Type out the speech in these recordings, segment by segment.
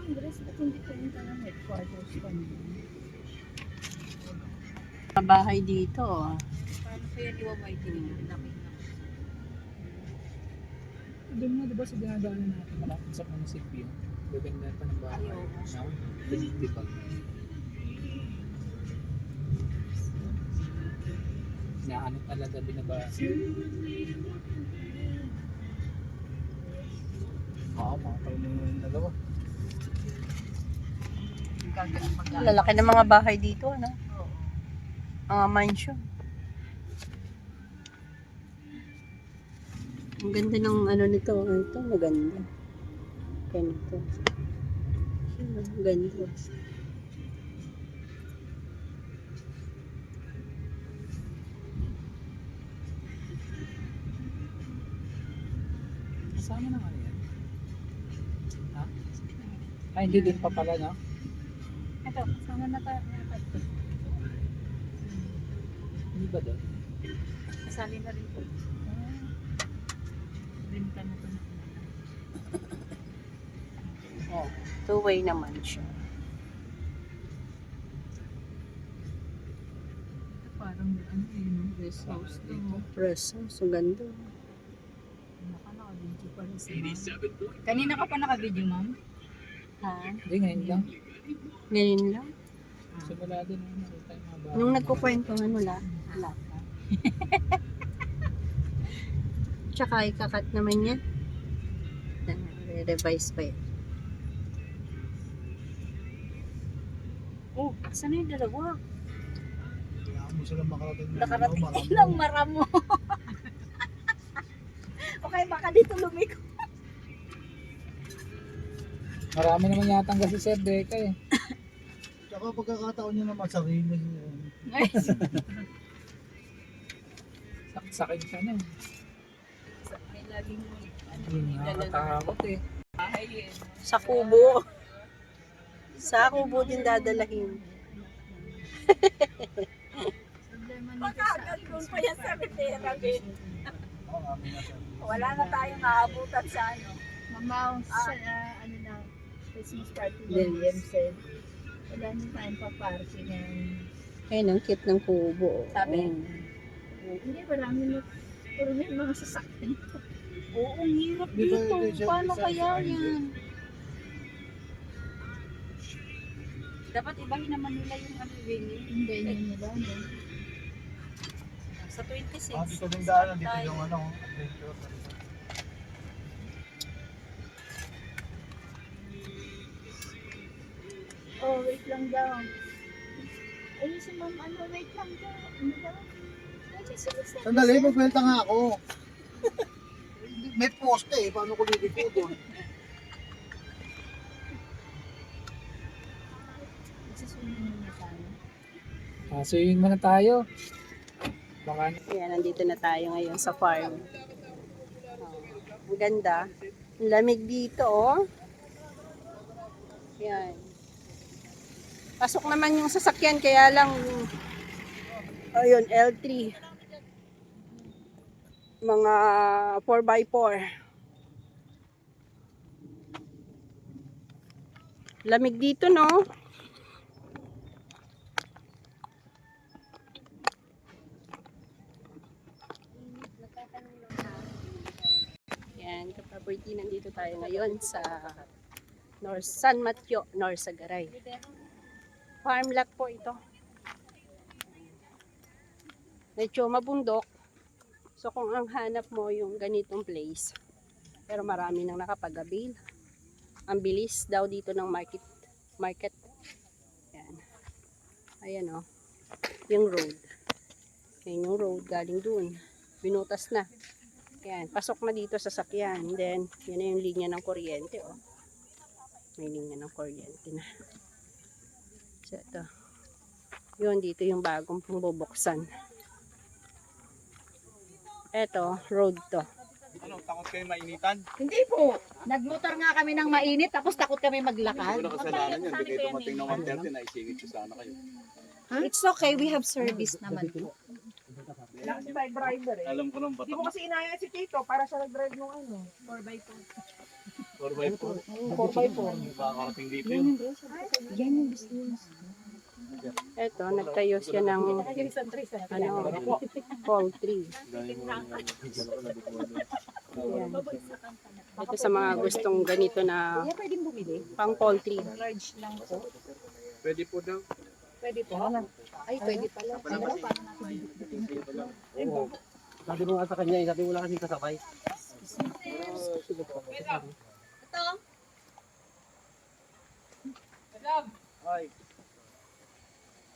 Congress, ba't hindi pumunta ng headquarters pa nila? Bahay dito. Paano kaya liwaway din? Doon nga diba sa dinadaanan natin malapit sa munisipyo, gaganda pa ng bahay. Ayaw. Diba? Na ano talaga binabasa. Oo, mga taon yung dalawa. Lalaki ng mga bahay dito, ano? Oo. Mga mansion. Ang ganda ng ano nito. Ito, maganda. Ganito. Ang ganda. Kasama na nga yan. Ha? Ay, hindi din pa pala, no? Ito, kasama na tayo. Hindi ba doon? Kasali na rin po. Benta na ito. Oo. Two-way naman siya. Ito parang ano yun, rest house dito. Rest house. Ang ganda. Naka-video pa rin si ma'am. Kanina ka pa naka-video, ma'am? Ha? Hindi, ngayon lang. Ngayon lang. Simula din yung nakita yung mga bahay. Nung nagkukwentuhan wala. Wala pa. Tsaka ikakat naman yan. Re-revise pa yan. Oh, saan na yung dalawa? Kaya mo sila makarating na Nakarating lang maramo. Okay, baka dito lumiko. Marami naman yata kasi Sir Deca eh. Tsaka pagkakataon niya naman sarili niya. Nice. Saksakin siya na eh. May laging ano, Hindi dala ng nakakatakot eh. bahay eh. Sa kubo. Sa kubo din dadalahin. Problema nito sa akin. Pa yan sa Rivera, wala na tayong aabutan sa ano. Mamaw, sa ano na, Christmas party ng Yes. said. Wala na tayong pa-party ng... Ayun, ang cute ng kubo. Sabi? Oh. Hindi, marami na. Puro na yung mga sasakyan. Oo, ang hirap Di ba, dito. di siya- Paano isa- kaya isa- yan? Dapat ibahin naman nila yung ano venue. Hindi nila. Sa 26. Ah, dito din daanan, dito yung ano, adventure. Oh, wait lang daw. Ayun si ma'am, ano, wait lang daw. Ano daw? Sandali, magbenta nga ako. May poste eh, paano ko liliko doon? Magsusunod na tayo. Swimming muna tayo. Baka Ayan, nandito na tayo ngayon sa farm. Ang ganda. Ang lamig dito, oh. Ayan. Pasok naman yung sasakyan, kaya lang, ayun, L3. Mga 4x4. Lamig dito, no? Yan, kapaborty, nandito tayo ngayon sa North San Mateo, North Sagaray. Farm lot po ito. Medyo mabundok. So kung ang hanap mo yung ganitong place, pero marami nang nakapag-avail. Ang bilis daw dito ng market. Yan. Ayan o. Yung road. Yan yung road galing dun. Binutas na. Yan. Pasok na dito sa sakyan. Then, yan na yung linya ng kuryente o. May linya ng kuryente na. So ito. Yun, dito yung bagong bubuksan. Ito, road to. Ano, takot kayo mainitan? Hindi po. Nagmotor nga kami ng mainit, tapos takot kami maglakad. Wala kasalanan yan, hindi kayo dumating ng 1:30 na isingit ko sana kayo. It's okay, we have service naman po. Wala kasi tayo driver eh. Alam ko nang Hindi batak. mo kasi inaya si Tito para siya nag-drive nung ano, 4x4. 4x4. 4x4. Makakarating dito yun. Yan yung business. Eto, nagtayo siya ng ano, poultry. Ayan. Ito sa mga gustong ganito na Kaya pwedeng bumili. pang poultry. Large lang po. Pwede po daw. Pwede po. Ay, pwede pala. Ano, paano natin bibitin? Sabi mo nga sa kanya, sabi mo wala kasing kasabay.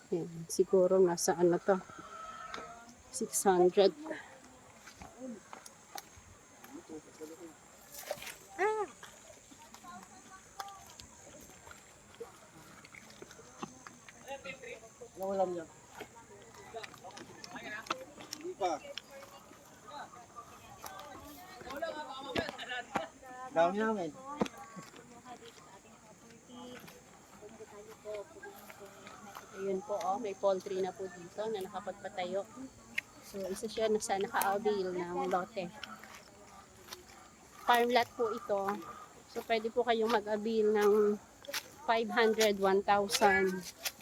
Ayan, siguro nasa ano to, 600. Nawalan niya. Hindi pa. Dami namin. Ayun po, oh, may poultry na po dito na nakapagpatayo. So, isa siya na sa naka-avail ng lote. Farm lot po ito. So, pwede po kayong mag-avail ng 500, 1,000.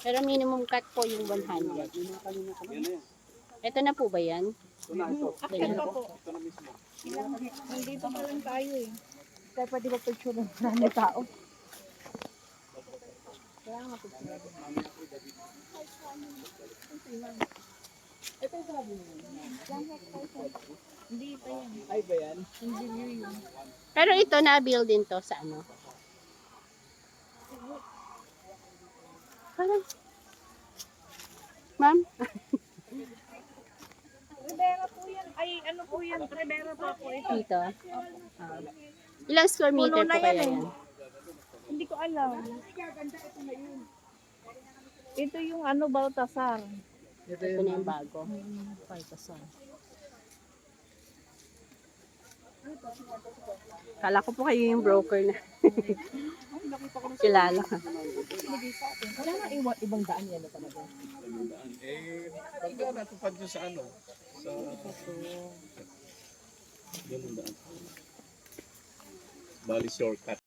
Pero minimum cut po yung 100. Ito na po ba yan? Ganyan. Nandito pa lang tayo eh. Kaya pwede ba picture ng maraming tao? Kaya nga picture. Ito yung sabi mo. Hindi pa yan. Ay ba yan? Engineer yun. Pero ito na-build din to sa ano? Parang, ma'am? Rivera po yan. Ay, ano po yan? Rivera pa po ito. Dito? Ilang square meter Puno po na kaya yan eh. yan? Hindi ko alam. Ito yung ano, Baltasar. Ito na yung bago. Baltasar. Kala ko po kayo yung broker na. Kilala ka. Wala nga ibang daan yan na talaga. Pagka natupad nyo sa ano? Sa... Ganun daan. Bali shortcut.